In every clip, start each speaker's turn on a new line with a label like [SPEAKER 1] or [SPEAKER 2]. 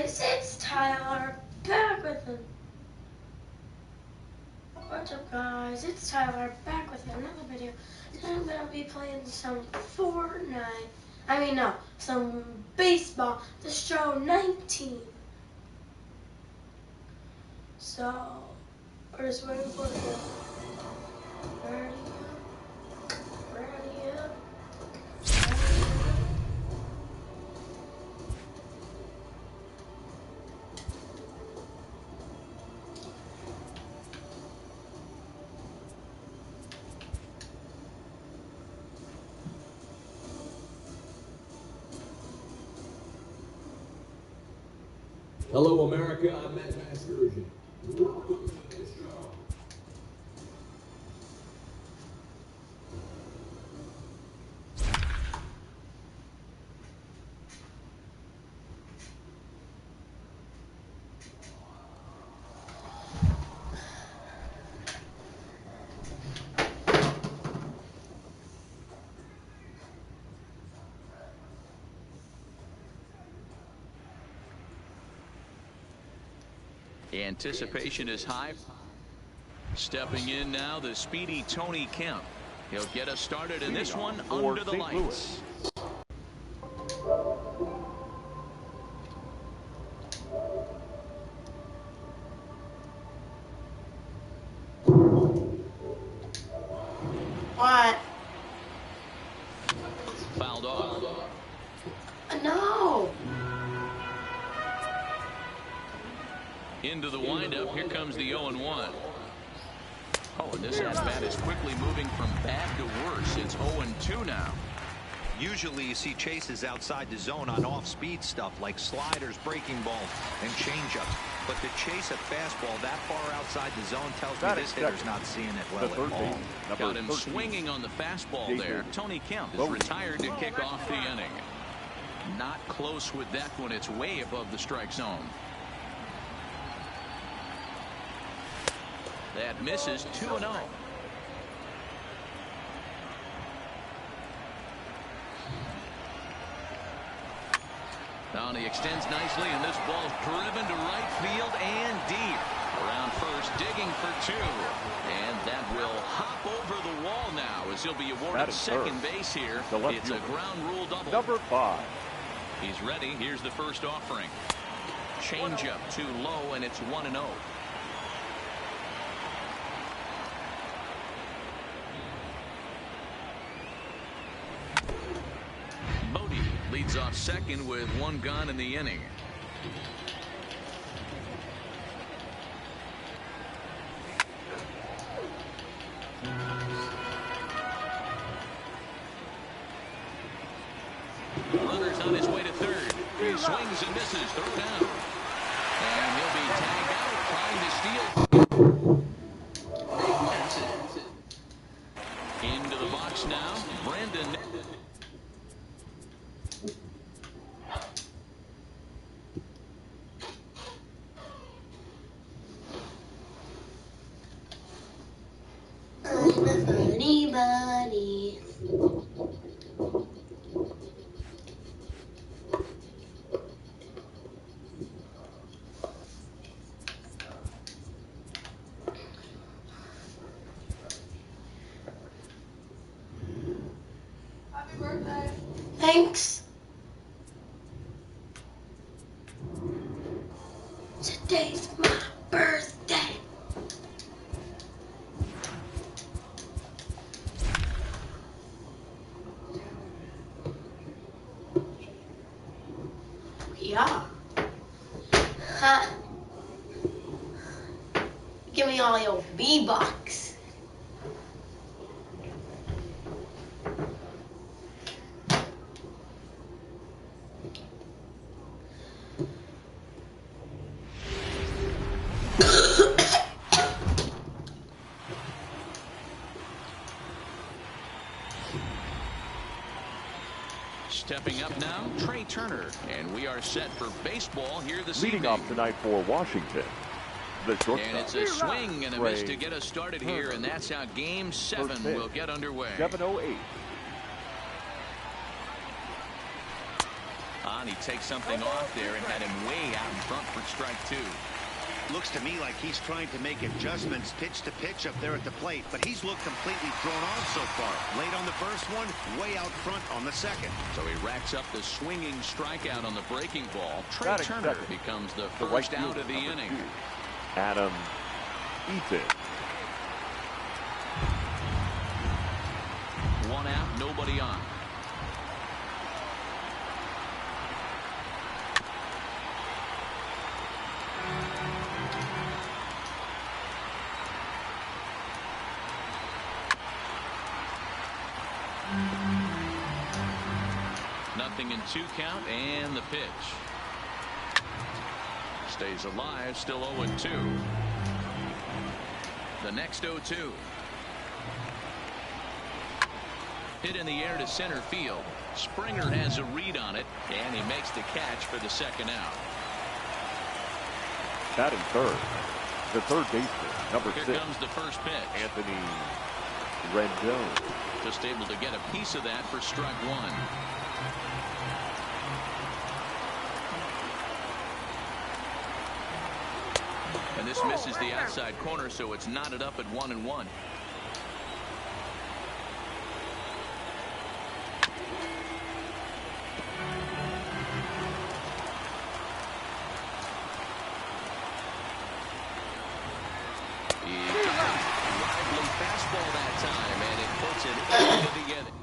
[SPEAKER 1] guys, it's Tyler, back with it. What's up guys, it's Tyler, back with another video. Today I'm going to be playing some Fortnite, some baseball, the show 19. So, we're just waiting for it to go. Ready up, ready up.
[SPEAKER 2] Hello, America. I'm Matt Mascursion. Welcome to the show.
[SPEAKER 3] Anticipation is high. Stepping in now, the speedy Tony Kemp. He'll get us started in this one under the lights.
[SPEAKER 1] What?
[SPEAKER 3] Fouled off.
[SPEAKER 1] No!
[SPEAKER 3] Into the windup. Here comes the 0-1. Oh, and this at-bat is quickly moving from bad to worse. It's 0-2 now.
[SPEAKER 4] Usually you see chases outside the zone on off-speed stuff like sliders, breaking balls, and changeups. But to chase a fastball that far outside the zone tells me this hitter's not seeing it well at all.
[SPEAKER 3] Got him swinging on the fastball there. Tony Kemp is retired to kick off the inning. Not close with that one. It's way above the strike zone. That misses 2-0. Now he extends nicely, and this ball's driven to right field and deep. Around first, digging for two. And that will hop over the wall now as he'll be awarded second base here. It's a ground rule double.
[SPEAKER 5] Number 5.
[SPEAKER 3] He's ready. Here's the first offering. Changeup too low, and it's 1-0. Leads off second with one gone in the inning. Runner's on his way to third. He swings and misses. Throw down. And he'll be tagged out trying to steal. Into the box now. Brandon.
[SPEAKER 1] Anybody. Happy birthday. Thanks. Today's my birthday. Yeah. Huh. Give me all your V-Bucks.
[SPEAKER 3] Stepping up now, Trey Turner, and we are set for baseball here this evening.
[SPEAKER 5] Leading off tonight for Washington, the shortstop.
[SPEAKER 3] And it's a swing and a miss to get us started here, and that's how Game 7 will get underway.
[SPEAKER 5] 7:08.
[SPEAKER 3] On down. He takes something off there and had him way out in front for strike 2.
[SPEAKER 6] Looks to me like he's trying to make adjustments pitch to pitch up there at the plate, but he's looked completely thrown off so far. Late on the first one, way out front on the second.
[SPEAKER 3] So he racks up the swinging strikeout on the breaking ball. Trey Turner becomes the first out of the inning.
[SPEAKER 5] Adam Eaton.
[SPEAKER 3] 1 out, nobody on. Nothing in 2 count, and the pitch. Stays alive, still 0-2. The next 0-2. Hit in the air to center field. Springer has a read on it, and he makes the catch for the second out.
[SPEAKER 5] Batting third, the third baseman, number 6.
[SPEAKER 3] Here comes the first pitch.
[SPEAKER 5] Anthony Rendon.
[SPEAKER 3] Just able to get a piece of that for strike 1. And this misses the outside corner, so it's knotted up at 1-1. Lively fastball that time, and it puts it into the inning.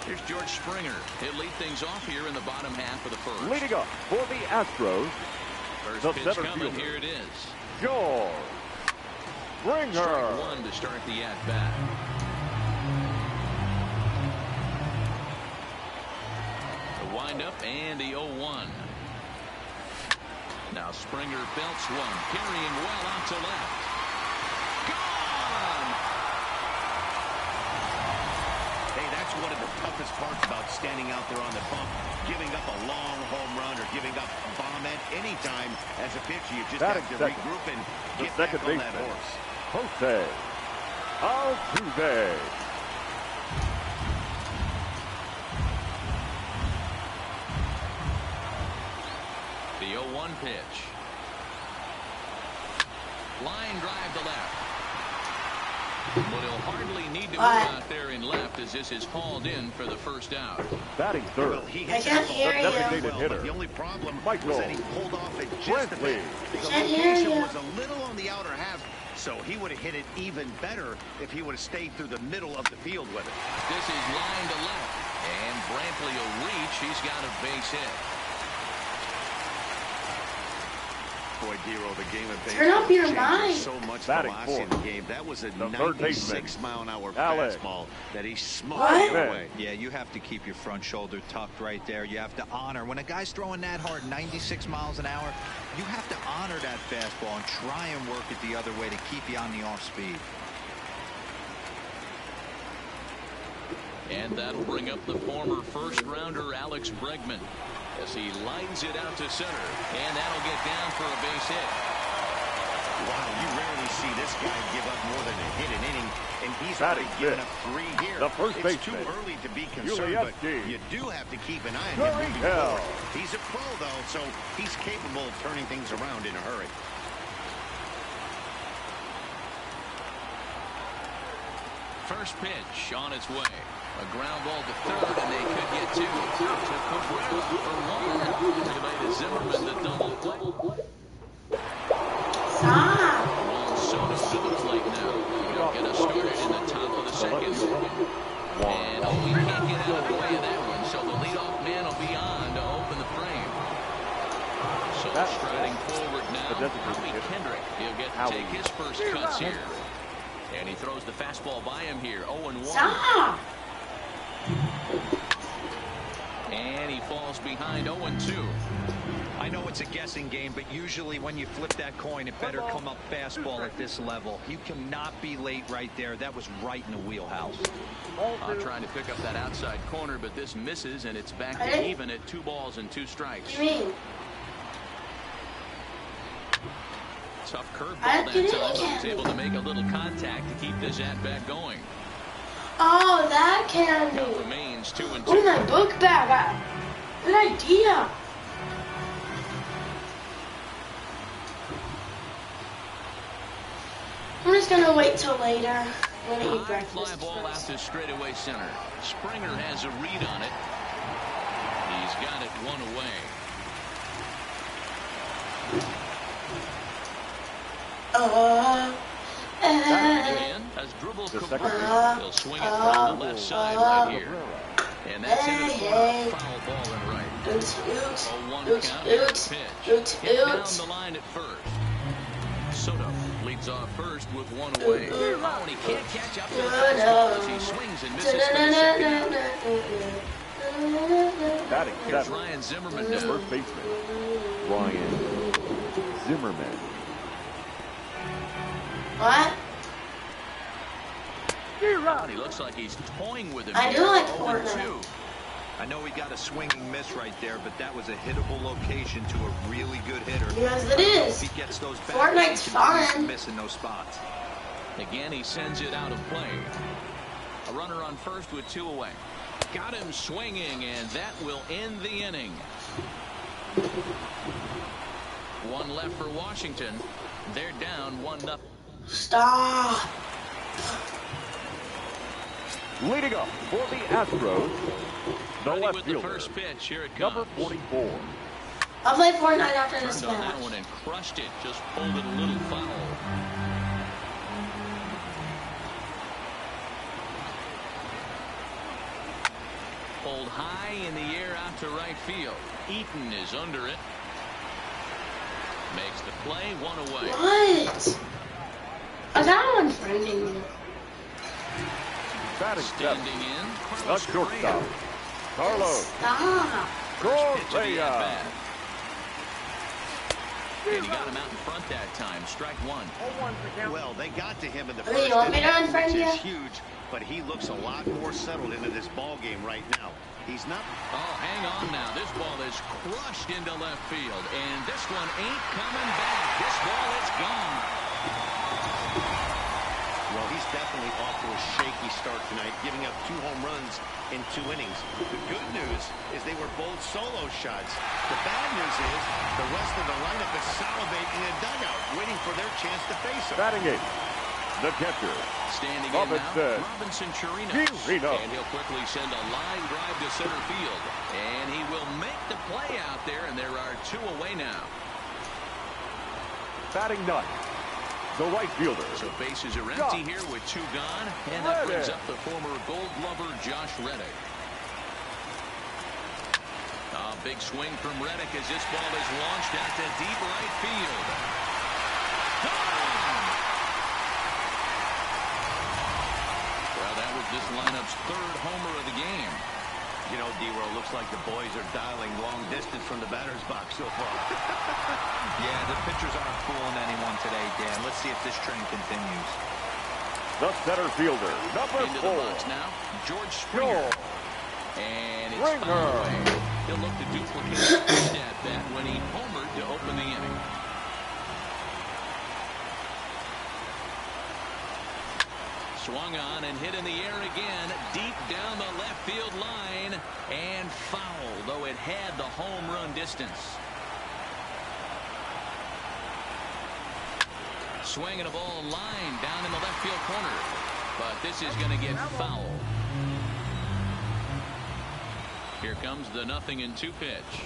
[SPEAKER 3] Here's George Springer. He'll lead things off here in the bottom half of the first.
[SPEAKER 5] Leading up for the Astros,
[SPEAKER 3] First pitch coming. Here it is.
[SPEAKER 5] George Springer.
[SPEAKER 3] Strike 1 to start the at-bat. The windup and the 0-1. Now Springer belts one, carrying well out to left. Gone!
[SPEAKER 6] Hey, that's one of the toughest parts about standing out there on the bump. Giving up a long home run or giving up a bomb at any time as a pitcher. You just have to regroup and get back on that horse.
[SPEAKER 5] Jose Altuve.
[SPEAKER 3] The 0-1 pitch. Line drive to left. But he'll hardly need to move out there in left as this is hauled in for the first out.
[SPEAKER 5] Batting third.
[SPEAKER 6] Well, he
[SPEAKER 1] I can't hear you.
[SPEAKER 5] Designated hitter.
[SPEAKER 6] The only problem
[SPEAKER 5] Michael
[SPEAKER 6] was that he pulled off it just a bit. The
[SPEAKER 1] can't hear
[SPEAKER 6] location
[SPEAKER 1] you.
[SPEAKER 6] was a little on the outer half, so he would have hit it even better if he would have stayed through the middle of the field with it.
[SPEAKER 3] This is line to left. And Brantley will reach. He's got a base hit.
[SPEAKER 6] Boy, Dero, the game of baseball
[SPEAKER 1] Turn up your
[SPEAKER 6] changes
[SPEAKER 1] mind.
[SPEAKER 6] so much
[SPEAKER 5] Batting
[SPEAKER 6] velocity in the
[SPEAKER 5] fourth.
[SPEAKER 6] game. That was a
[SPEAKER 5] The third baseman,
[SPEAKER 6] 96-mile-an-hour
[SPEAKER 5] Alex.
[SPEAKER 6] fastball that he smoked
[SPEAKER 1] What?
[SPEAKER 6] away.
[SPEAKER 4] Yeah, you have to keep your front shoulder tucked right there. You have to honor. When a guy's throwing that hard, 96 miles an hour, you have to honor that fastball and try and work it the other way to keep you on the off speed.
[SPEAKER 3] And that'll bring up the former first-rounder Alex Bregman as he lines it out to center. And that'll get down for a base hit.
[SPEAKER 6] Wow, you rarely see this guy give up more than a hit an inning, and he's already given up 3 here.
[SPEAKER 5] The first
[SPEAKER 6] It's too
[SPEAKER 5] baseman,
[SPEAKER 6] early to be concerned, but
[SPEAKER 5] Ulieski.
[SPEAKER 6] you do have to keep an eye on him moving
[SPEAKER 5] Hill.
[SPEAKER 6] forward. He's a pro, though, so he's capable of turning things around in a hurry.
[SPEAKER 3] First pitch on its way. A ground ball to third, and they could get 2. To Cabrera for 1. Relay to Zimmerman, the double play.
[SPEAKER 1] Stop.
[SPEAKER 3] Juan Soto to the plate now. He'll get us started in the top of the second. And he can't get out of the way of that one, so the leadoff man will be on to open the frame. So striding forward now, Howie Kendrick. He'll get to take his first cuts here. And he throws the fastball by him here. 0-1.
[SPEAKER 1] Stop.
[SPEAKER 3] And he falls behind 0-2.
[SPEAKER 4] I know it's a guessing game, but usually when you flip that coin, it better come up fastball at this level. You cannot be late right there. That was right in the wheelhouse.
[SPEAKER 3] Trying to pick up that outside corner, but this misses, and it's back to even at 2 balls and 2 strikes.
[SPEAKER 1] What do you mean?
[SPEAKER 3] Tough curveball that time, but was able to make a little contact to keep this at-bat going.
[SPEAKER 1] Oh, that candy.
[SPEAKER 3] Now remains 2 and 2.
[SPEAKER 1] Oh, my book bag. Good idea. I'm just gonna wait till later. I'm gonna eat breakfast
[SPEAKER 3] Fly ball out to straightaway center. Springer has a read on it. He's got it 1 away. Again, as dribble Cabrera. He'll swing it from the left side right here. And that's into the corner. Foul ball in right. 0-1 count here at the pitch. Hit down the line at first. Soto leads off first with 1 away. Oh, and he can't catch up to the fastball as he swings and misses for the second out. Here's Ryan Zimmerman now.
[SPEAKER 5] First baseman, Ryan Zimmerman.
[SPEAKER 1] What?
[SPEAKER 3] He looks like he's toying with him.
[SPEAKER 1] I do like
[SPEAKER 3] 0-2.
[SPEAKER 1] Fortnite.
[SPEAKER 4] I know he got a swinging miss right there, but that was a hittable location to a really good hitter.
[SPEAKER 1] Yes, it is.
[SPEAKER 4] If he gets those back,
[SPEAKER 1] Fortnite's fun.
[SPEAKER 4] missing those spots.
[SPEAKER 3] Again, he sends it out of play. A runner on first with 2 away. Got him swinging, and that will end the inning. 1 left for Washington. They're down 1-0.
[SPEAKER 1] Stop.
[SPEAKER 5] Leading up for the Astros, the
[SPEAKER 3] Ready
[SPEAKER 5] left
[SPEAKER 3] with the
[SPEAKER 5] fielder,
[SPEAKER 3] first pitch. Here it comes.
[SPEAKER 5] number 44.
[SPEAKER 1] I'll play Fortnite after this
[SPEAKER 3] Turned on that
[SPEAKER 1] match.
[SPEAKER 3] one and crushed it. Just pulled it a little foul. Pulled high in the air out to right field. Eaton is under it. Makes the play. 1 away.
[SPEAKER 1] What? I got one friending you.
[SPEAKER 5] Batting
[SPEAKER 3] Standing
[SPEAKER 5] seventh,
[SPEAKER 3] in.
[SPEAKER 5] the
[SPEAKER 3] Carlos
[SPEAKER 5] shortstop, Carlos
[SPEAKER 1] Stop.
[SPEAKER 5] Correa.
[SPEAKER 3] And he got him out in front that time. Strike 1.
[SPEAKER 6] Well, they got to him in the
[SPEAKER 1] Hey,
[SPEAKER 6] first
[SPEAKER 1] you want me to
[SPEAKER 6] inning,
[SPEAKER 1] unfriend
[SPEAKER 6] which
[SPEAKER 1] you?
[SPEAKER 6] is huge, but he looks a lot more settled into this ball game right now. He's not.
[SPEAKER 3] Oh, hang on now. This ball is crushed into left field. And this one ain't coming back. This ball is gone.
[SPEAKER 6] Well, he's definitely off to a shaky start tonight, giving up 2 home runs in 2 innings. The good news is they were both solo shots. The bad news is the rest of the lineup is salivating in the dugout, waiting for their chance to face him.
[SPEAKER 5] Batting eighth, the catcher,
[SPEAKER 3] Standing
[SPEAKER 5] Robinson.
[SPEAKER 3] in now, Robinson Chirinos.
[SPEAKER 5] Chirinos.
[SPEAKER 3] And he'll quickly send a line drive to center field. And he will make the play out there, and there are 2 away now.
[SPEAKER 5] batting ninth, the right fielder,
[SPEAKER 3] So bases are empty here with 2 gone. And that brings up the former Gold Glover Josh Reddick. A big swing from Reddick as this ball is launched out to deep right field. Gone! Well, that was this lineup's 3rd homer of the game.
[SPEAKER 6] You know, D-Row, looks like the boys are dialing long distance from the batter's box so far.
[SPEAKER 4] Yeah, the pitchers aren't fooling anyone today, Dan. Let's see if this trend continues.
[SPEAKER 5] the center fielder, number
[SPEAKER 3] Into the
[SPEAKER 5] 4,
[SPEAKER 3] box now, George Springer. And it's fouled away. He'll look to duplicate his first at bat when he homered to open the inning. Swung on and hit in the air again, deep down the left field line, and foul, though it had the home run distance. Swinging a ball line down in the left field corner, but this is going to get foul. Here comes the 0-2 pitch.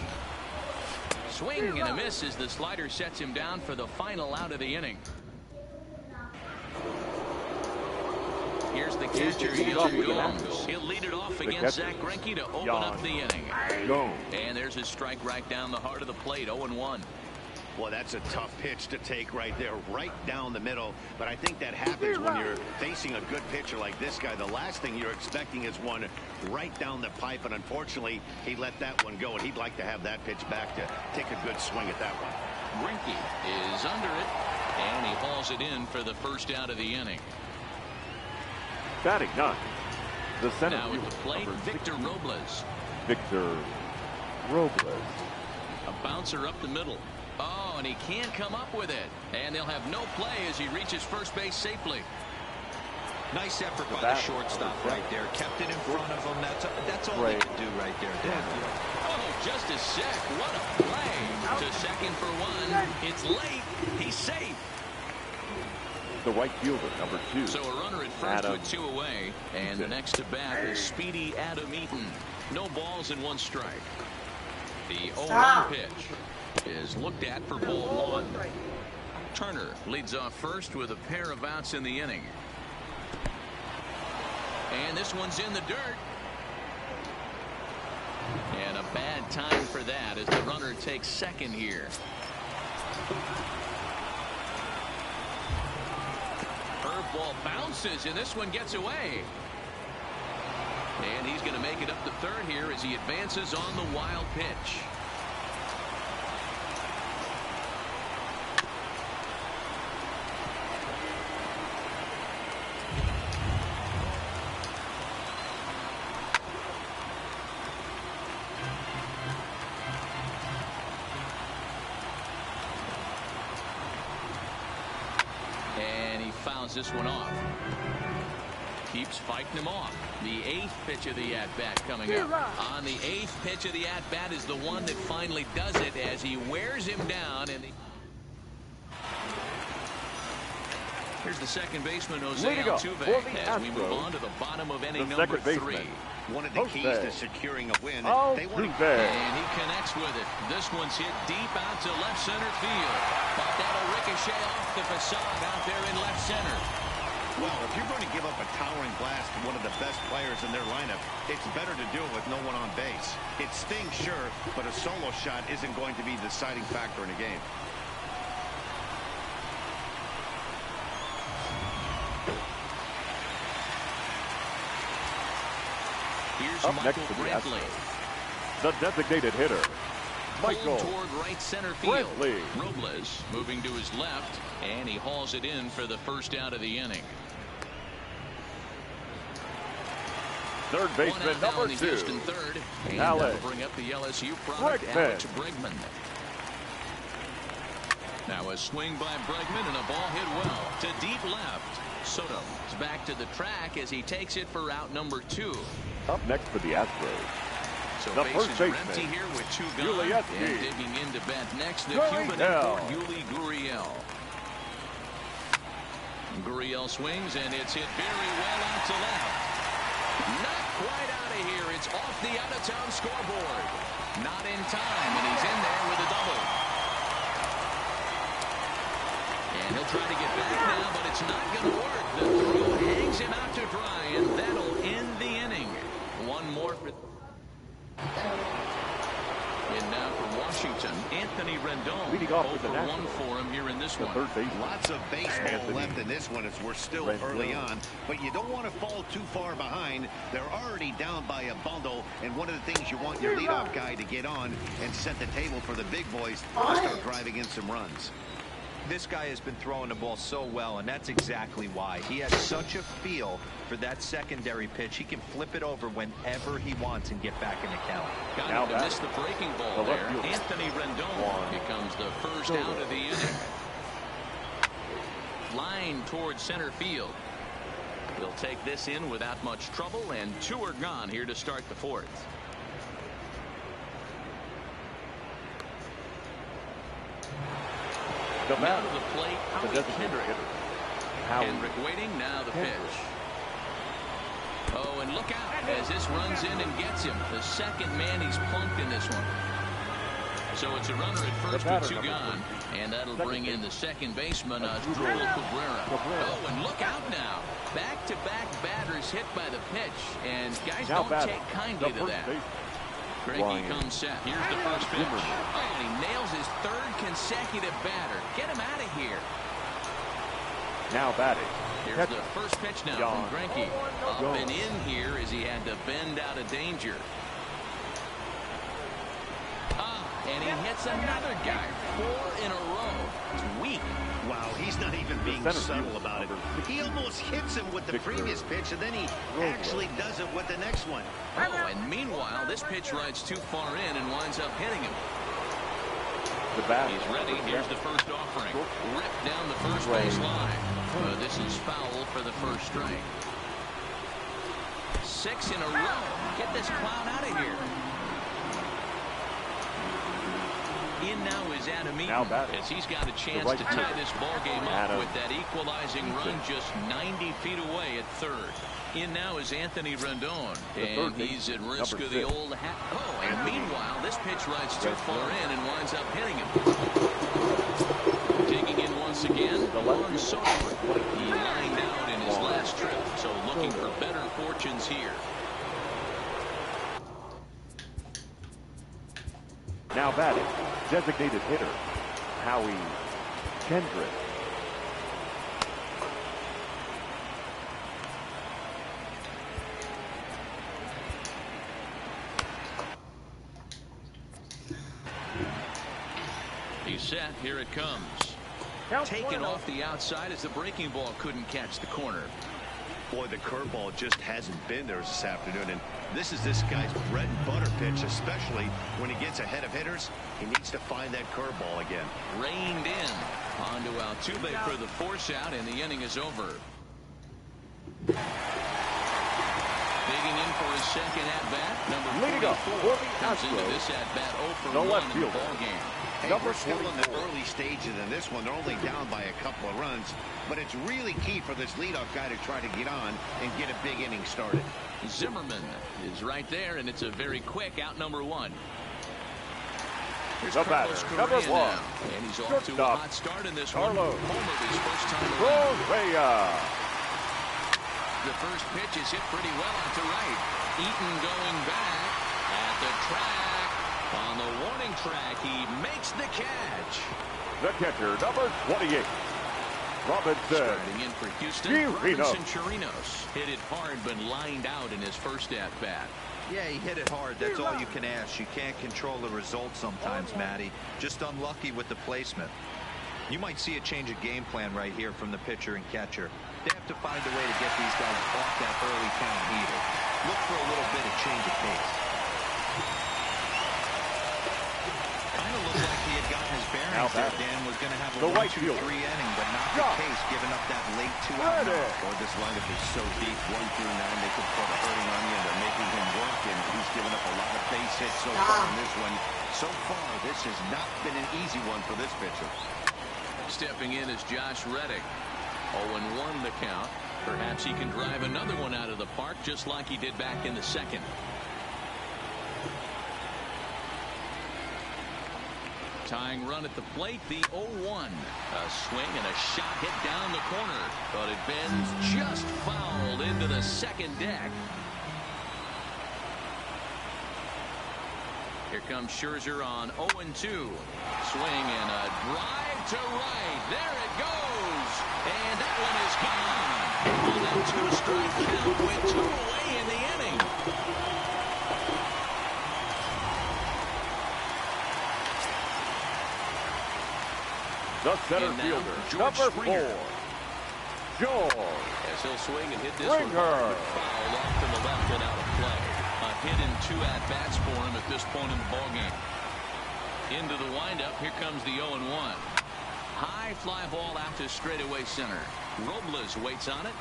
[SPEAKER 3] Swing and a miss as the slider sets him down for the final out of the inning. Here's the catcher, Young Gomes. He'll lead it off against Zach Greinke to open up the inning. And there's his strike right down the heart of the plate, 0-1.
[SPEAKER 6] Well, that's a tough pitch to take right there, right down the middle. But I think that happens when you're facing a good pitcher like this guy. The last thing you're expecting is one right down the pipe. And unfortunately, he let that one go. And he'd like to have that pitch back to take a good swing at that one.
[SPEAKER 3] Greinke is under it, and he hauls it in for the first out of the inning.
[SPEAKER 5] Batting ninth, the center
[SPEAKER 3] Now
[SPEAKER 5] fielder,
[SPEAKER 3] at the plate,
[SPEAKER 5] number
[SPEAKER 3] Victor
[SPEAKER 5] 16,
[SPEAKER 3] Robles.
[SPEAKER 5] Victor Robles.
[SPEAKER 3] A bouncer up the middle. Oh, and he can't come up with it. And they'll have no play as he reaches first base safely.
[SPEAKER 4] Nice effort by the shortstop right there. Kept it in front of him. That's all they could do right there, Dan.
[SPEAKER 3] Oh, just a sec. What a play. To second for one. It's late. He's safe.
[SPEAKER 5] The right fielder, number 2.
[SPEAKER 3] So a runner at first with 2 away. And the next to bat is speedy Adam Eaton. No balls and 1 strike. The 0-1 pitch is looked at for ball 1. Turner leads off first with a pair of outs in the inning. And this one's in the dirt. And a bad time for that as the runner takes second here. Curveball bounces, and this one gets away. And he's going to make it up to third here as he advances on the wild pitch. This one off. Keeps fighting him off. The 8th pitch of the at-bat coming up. On the 8th pitch of the at-bat is the one that finally does it as he wears him down. And here's the second baseman, Jose Altuve, as we move on to the bottom of inning number 3.
[SPEAKER 6] One of the keys to securing a win. They want to...
[SPEAKER 3] And he connects with it. This one's hit deep out to left center field. But that'll ricochet off the facade out there in left center.
[SPEAKER 6] Well, if you're going to give up a towering blast to one of the best players in their lineup, it's better to do it with no one on base. It stings, sure, but a solo shot isn't going to be the deciding factor in a game.
[SPEAKER 3] Here's
[SPEAKER 5] Up
[SPEAKER 3] Michael
[SPEAKER 5] next to the
[SPEAKER 3] Brantley.
[SPEAKER 5] The designated hitter, Michael
[SPEAKER 3] toward right center field.
[SPEAKER 5] Brantley.
[SPEAKER 3] Robles moving to his left, and he hauls it in for the first out of the inning.
[SPEAKER 5] Third baseman, number 2.
[SPEAKER 3] Third, and that'll bring up the LSU product, Alex Bregman. Now a swing by Bregman and a ball hit well to deep left. Soto is back to the track as he takes it for out number 2.
[SPEAKER 5] Up next for the Astros,
[SPEAKER 3] So
[SPEAKER 5] the
[SPEAKER 3] bases
[SPEAKER 5] first
[SPEAKER 3] are
[SPEAKER 5] baseman,
[SPEAKER 3] empty here with 2 gone. And digging into bat next, the Cuban import, Yuli Gurriel. Gurriel swings, and it's hit very well out to left. Not quite out of here. It's off the out-of-town scoreboard. Not in time, and he's in there with a double. And he'll try to get back now, but it's not going to work. The throw hangs him out to dry, and that'll end the inning. One more for... And now for Washington, Anthony Rendon.
[SPEAKER 5] Leading off with the
[SPEAKER 3] 1 for him here in this one.
[SPEAKER 5] Third base.
[SPEAKER 6] Lots of baseball left in this one as we're still early on, but you don't want to fall too far behind. They're already down by a bundle, and one of the things you want your leadoff guy to get on and set the table for the big boys to start driving in some runs.
[SPEAKER 4] This guy has been throwing the ball so well, and that's exactly why. He has such a feel for that secondary pitch. He can flip it over whenever he wants and get back in the count.
[SPEAKER 3] Got him to miss the breaking ball there. Anthony Rendon becomes the first out of the inning. Line towards center field. They'll take this in without much trouble, and 2 are gone here to start the 4th.
[SPEAKER 5] The
[SPEAKER 3] Now to the plate, Kendrick.
[SPEAKER 5] Howie.
[SPEAKER 3] Kendrick waiting, now the pitch. Oh, and look out as this runs in and gets him. The second man he's plunked in this one. So it's a runner at first with 2 gone, and that'll bring in the second baseman, Asdrubal Cabrera. Oh, and look out now. Back-to-back batters hit by the pitch, and guys don't take kindly to that. Greinke comes set. Here's the first pitch. Oh, and he nails his 3rd consecutive batter. Get him out of here.
[SPEAKER 5] Now batting.
[SPEAKER 3] Here's the first pitch now from Greinke. Up and in here as he had to bend out of danger. And he hits another guy. 4 in a row. It's weak.
[SPEAKER 6] Wow, he's not even being subtle about it. He almost hits him with the previous pitch, and then he actually does it with the next one.
[SPEAKER 3] Oh, and meanwhile, this pitch rides too far in and winds up hitting him.
[SPEAKER 5] The bat.
[SPEAKER 3] He's ready. Here's the first offering. Ripped down the first base line. This is foul for the first strike. 6 in a row. Get this clown out of here. In now is Adam Eaton, as he's got a chance to tie this ball game up with that equalizing run just 90 feet away at third. In now is Anthony Rendon, and he's at risk of the old hat. Oh, and meanwhile, this pitch rides too far in and winds up hitting him. Taking in once again, Juan Soto. He lined out in his last trip, so looking for better fortunes here.
[SPEAKER 5] Now batting, designated hitter, Howie Kendrick.
[SPEAKER 3] He's set. Here it comes. Taken off the outside as the breaking ball couldn't catch the corner.
[SPEAKER 6] Boy, the curveball just hasn't been there this afternoon, and this is this guy's bread and butter pitch, especially when he gets ahead of hitters. He needs to find that curveball again.
[SPEAKER 3] Reined in. On to Altuve for the force out, and the inning is over. Digging in for his second at-bat, number 44 comes into this at-bat 0 for 1 in the ball game.
[SPEAKER 6] Hey, we're still in the early stages in this one. They're only down by a couple of runs, but it's really key for this leadoff guy to try to get on and get a big inning started.
[SPEAKER 3] Zimmerman is right there, and it's a very quick out number 1. Here's
[SPEAKER 5] the batter, number 1.
[SPEAKER 3] Now, and he's off to a hot start in this one. Home of his first time around. The first pitch is hit pretty well out to right. Eaton going back at the track. On the warning track, he makes the catch.
[SPEAKER 5] The catcher, number 28. Robinson.
[SPEAKER 3] Starting in for Houston, Robinson Chirinos. Hit it hard, but lined out in his first at-bat.
[SPEAKER 4] Yeah, he hit it hard. That's all you can ask. You can't control the result sometimes, Matty. Just unlucky with the placement. You might see a change of game plan right here from the pitcher and catcher. They have to find a way to get these guys off that early count heater. Look for a little bit of change of pace. Kind of looked like he had gotten his bearings there, Dan. Was going to have a 1-2-3 inning, but not the case, giving up that late 2-out knock.
[SPEAKER 6] Boy, this lineup is so deep, 1 through 9. They could put a hurting on you, and they're making him work, and he's given up a lot of base hits so far in this one. So far, this has not been an easy one for this pitcher.
[SPEAKER 3] Stepping in is Josh Reddick. 0-1 the count. Perhaps he can drive another one out of the park just like he did back in the second. Tying run at the plate, the 0-1. A swing and a shot hit down the corner, but it bends just fouled into the second deck. Here comes Scherzer on 0-2. Swing and a drive to right. There it goes. And that one is gone. On that 2-strike count with 2 away in the inning.
[SPEAKER 5] The center fielder, number 4, George.
[SPEAKER 3] As he'll swing and hit this one hard, fouled off to the left and out of play. A hit in 2 at-bats for him at this point in the ballgame. Into the windup, here comes the 0-1. High fly ball out to straightaway center. Robles waits on it.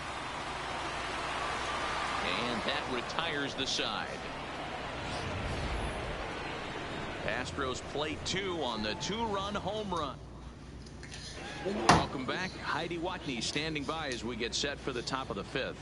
[SPEAKER 3] And that retires the side. Astros plate 2 on the 2-run home run. Welcome back. Heidi Watney standing by as we get set for the top of the 5th.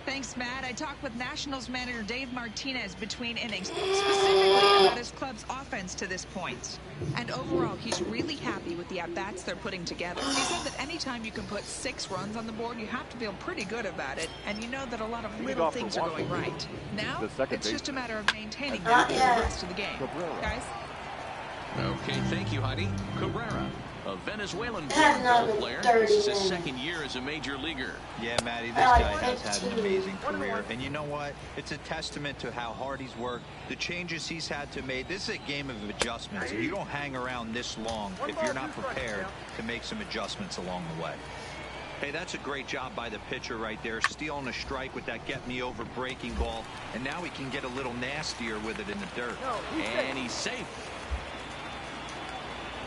[SPEAKER 7] Thanks, Matt. I talked with Nationals manager Dave Martinez between innings, specifically about his club's offense to this point. And overall, he's really happy with the at-bats they're putting together. He said that anytime you can put 6 runs on the board, you have to feel pretty good about it, and you know that a lot of little things are going right. Now, it's just a matter of maintaining that for the rest of the game. Guys?
[SPEAKER 3] Okay, thank you, Heidi. Cabrera, a Venezuelan player. This is his 2nd year as a major leaguer.
[SPEAKER 4] Yeah, Matty, this guy has had an amazing career. And you know what? It's a testament to how hard he's worked, the changes he's had to make. This is a game of adjustments. You don't hang around this long if you're not prepared to make some adjustments along the way. Hey, that's a great job by the pitcher right there, stealing a strike with that get-me-over breaking ball. And now he can get a little nastier with it in the dirt.
[SPEAKER 3] And he's safe.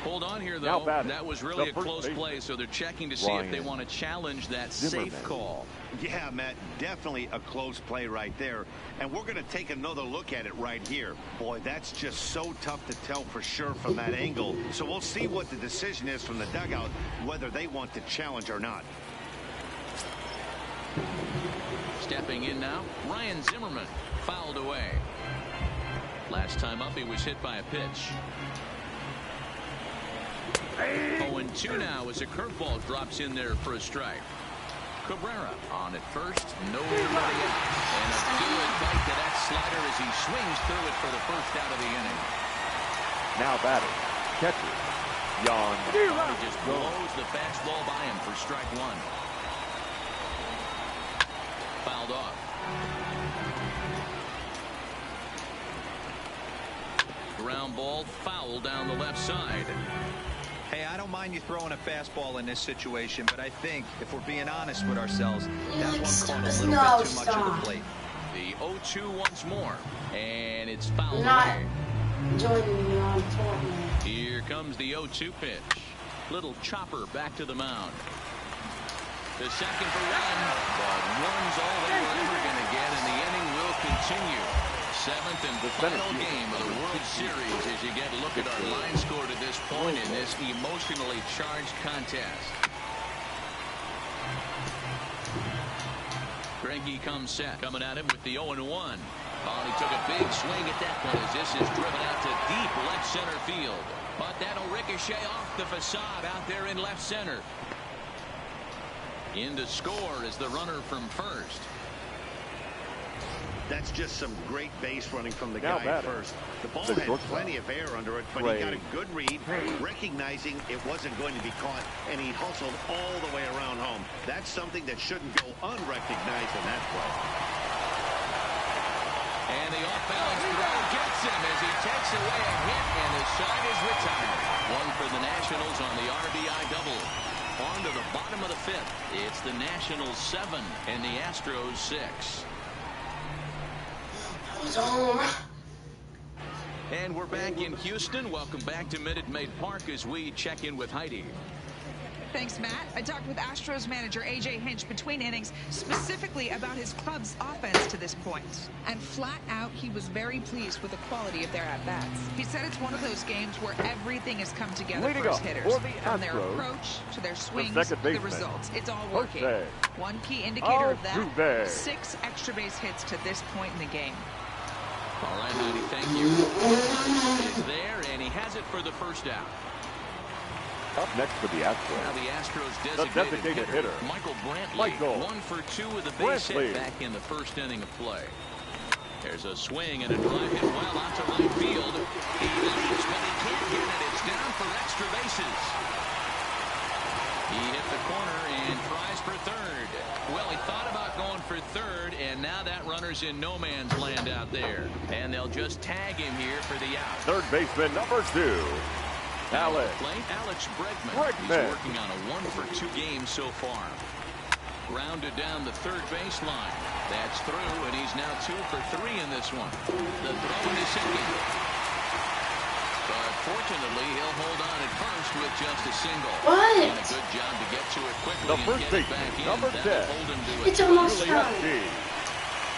[SPEAKER 3] Hold on here,
[SPEAKER 5] Now
[SPEAKER 3] though.
[SPEAKER 5] batting,
[SPEAKER 3] That was really
[SPEAKER 5] the
[SPEAKER 3] a
[SPEAKER 5] first
[SPEAKER 3] close
[SPEAKER 5] baseman,
[SPEAKER 3] play, so they're checking to see if they want to challenge that safe call.
[SPEAKER 6] Yeah, Matt, definitely a close play right there. And we're going to take another look at it right here. Boy, that's just so tough to tell for sure from that angle. So we'll see what the decision is from the dugout, whether they want to challenge or not.
[SPEAKER 3] Stepping in now, Ryan Zimmerman, fouled away. Last time up, he was hit by a pitch. 0-2 now as a curveball drops in there for a strike. Cabrera on at first, nobody out. And a good bite to that slider as he swings through it for the first out of the inning.
[SPEAKER 5] Now batting, catcher, Jan.
[SPEAKER 3] He just blows the fastball by him for strike one. Fouled off. Ground ball, foul down the left side.
[SPEAKER 4] Hey, I don't mind you throwing a fastball in this situation, but I think if we're being honest with ourselves, that one caught a little bit too much of the plate.
[SPEAKER 3] The 0-2 once more, and it's fouled
[SPEAKER 1] Not
[SPEAKER 3] away.
[SPEAKER 1] joining me on Fortnite.
[SPEAKER 3] Here comes the 0-2 pitch. Little chopper back to the mound. The second for one, but one's all they were ever going to get, and the inning will continue. Seventh and final game of the World Series as you get a look at our line score to this point in this emotionally charged contest. Greinke comes set, coming at him with the 0-1. Oh, he took a big swing at that one as this is driven out to deep left center field. But that'll ricochet off the facade out there in left center. In to score is the runner from first.
[SPEAKER 6] That's just some great base running from the guy at first. The ball had plenty of air under it, but he got a good read, recognizing it wasn't going to be caught, and he hustled all the way around home. That's something that shouldn't go unrecognized in that play.
[SPEAKER 3] And the off-balance throw gets him as he takes away a hit, and the side is retired. One for the Nationals on the RBI double. On to the bottom of the fifth. It's the Nationals 7 and the Astros 6. And we're back in Houston. Welcome back to Minute Maid Park as we check in with Heidi.
[SPEAKER 7] Thanks, Matt. I talked with Astros manager A.J. Hinch between innings, specifically about his club's offense to this point. And flat out, he was very pleased with the quality of their at-bats. He said it's one of those games where everything has come together for his hitters. From their approach to their swings to the results. It's all working. One key indicator of that, 6 extra base hits to this point in the game.
[SPEAKER 3] All right, Heidi, thank you. He's there, and he has it for the first out.
[SPEAKER 5] Up next for the Astros.
[SPEAKER 3] Now the Astros
[SPEAKER 5] designated hitter,
[SPEAKER 3] Michael Brantley. 1 for 2 with a base hit back in the first inning of play. There's a swing and a drive hit well out to right field. He leaps, but he can't get it. It's down for extra bases. He hit the corner and tries for third. Well, he thought about going for third, and now that runner's in no man's land out there. And they'll just tag him here for the out.
[SPEAKER 5] Third baseman, number 2. Alex
[SPEAKER 3] Bregman. He's working on a 1 for 2 game so far. Grounded down the third baseline. That's through, and he's now 2 for 3 in this one. The throw into second. But fortunately, he'll hold on at first with just a single.
[SPEAKER 1] What?
[SPEAKER 3] And a good job to get to it quickly
[SPEAKER 5] The first
[SPEAKER 3] and get it back in.
[SPEAKER 5] number 10.
[SPEAKER 3] Hold him to it.
[SPEAKER 1] It's almost done.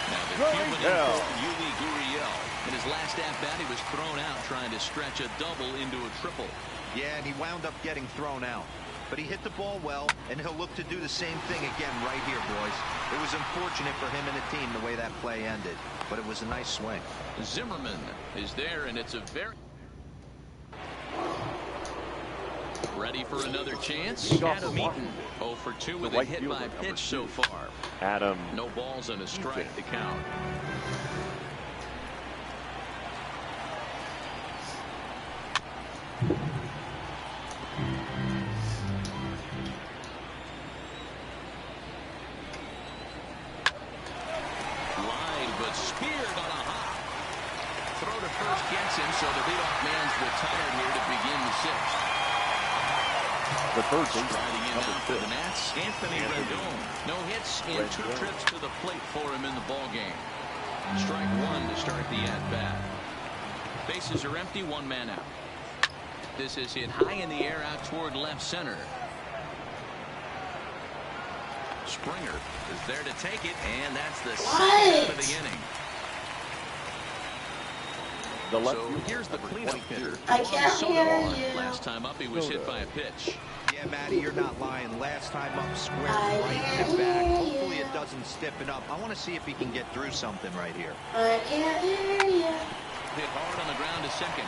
[SPEAKER 3] Now the Cuban import, Yuli Gurriel. In his last at-bat, he was thrown out trying to stretch a double into a triple.
[SPEAKER 4] Yeah, and he wound up getting thrown out. But he hit the ball well, and he'll look to do the same thing again right here, boys. It was unfortunate for him and the team the way that play ended, but it was a nice swing.
[SPEAKER 3] Zimmerman is there, and it's a very... Ready for another chance? Adam Eaton, 0 for 2 with a hit by pitch so far.
[SPEAKER 5] Adam.
[SPEAKER 3] No balls and a strike to count. Line, but speared on a hop. Throw to first gets him, so the leadoff man's retired here to begin the 6th.
[SPEAKER 5] The third base,
[SPEAKER 3] riding in now for the Nats, Anthony Rendon. No hits in 2 trips to the plate for him in the ball game. Strike 1 to start the at-bat. Bases are empty, 1 man out. This is hit high in the air out toward left center. Springer is there to take it, and that's the second out of the inning. So here's the cleanup hitter.
[SPEAKER 1] I can't hear you.
[SPEAKER 3] Last time up, he was hit by a pitch.
[SPEAKER 4] Yeah, Matty, you're not lying. Last time up, square right and back. Hopefully it doesn't stiffen up. I want to see if he can get through something right here.
[SPEAKER 1] I can't hear you.
[SPEAKER 3] Hit hard on the ground to second.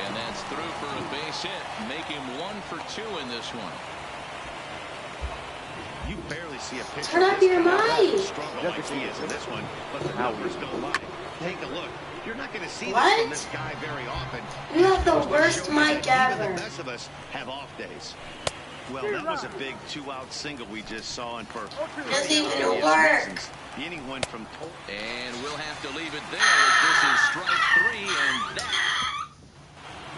[SPEAKER 3] And that's through for a base hit. Make him 1 for 2 in this one.
[SPEAKER 6] You barely see a pitcher.
[SPEAKER 1] Turn up your mic.
[SPEAKER 6] Struggle like he is in this one, but the numbers don't lie. Take a look. You're not going to see this
[SPEAKER 1] What?
[SPEAKER 6] from this guy very often.
[SPEAKER 1] You have the worst mic
[SPEAKER 6] Even
[SPEAKER 1] ever.
[SPEAKER 6] the best of us have off days. Well, that was a big 2-out single we just saw, and for
[SPEAKER 1] Doesn't even work.
[SPEAKER 6] the inning went from
[SPEAKER 3] And we'll have to leave it there as this is strike 3, and that.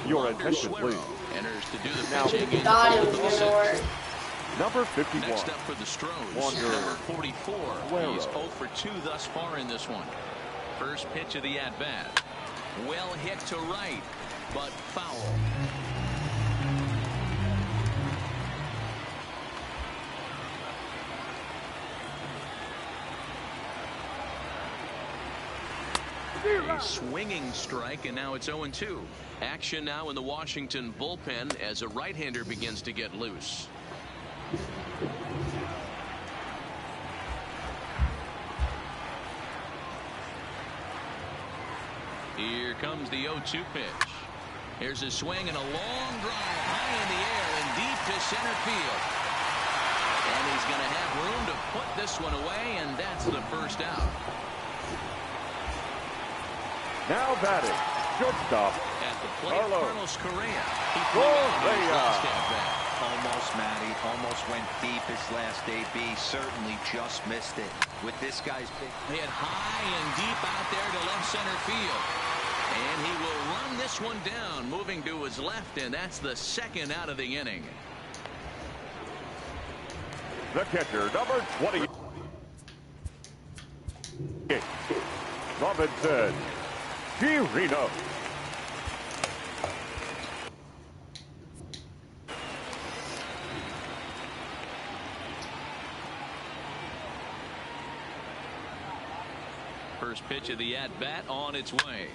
[SPEAKER 5] Your attention, please.
[SPEAKER 3] Enters to do the
[SPEAKER 5] Now,
[SPEAKER 3] pitching in
[SPEAKER 1] Thought
[SPEAKER 3] the
[SPEAKER 1] it was
[SPEAKER 3] bottom of the
[SPEAKER 1] gonna work.
[SPEAKER 3] sixth.
[SPEAKER 5] Number 51.
[SPEAKER 3] Next up for the Stros,
[SPEAKER 5] Wander.
[SPEAKER 3] number 44.
[SPEAKER 5] Guerrero.
[SPEAKER 3] He's 0 for 2 thus far in this one. First pitch of the at-bat. Well hit to right, but foul. A swinging strike, and now it's 0-2. Action now in the Washington bullpen as a right-hander begins to get loose. Here comes the 0-2 pitch. Here's a swing and a long drive high in the air and deep to center field. And he's going to have room to put this one away, and that's the first out.
[SPEAKER 5] Now batting, shortstop.
[SPEAKER 3] At the plate, Carlos Correa. He
[SPEAKER 4] Almost, Matty. Almost went deep his last AB. Certainly just missed it. With this guy's big
[SPEAKER 3] hit high and deep out there to left center field. And he will run this one down, moving to his left, and that's the second out of the inning.
[SPEAKER 5] The catcher, number 20. Robinson Chirino.
[SPEAKER 3] First pitch of the at-bat on its way.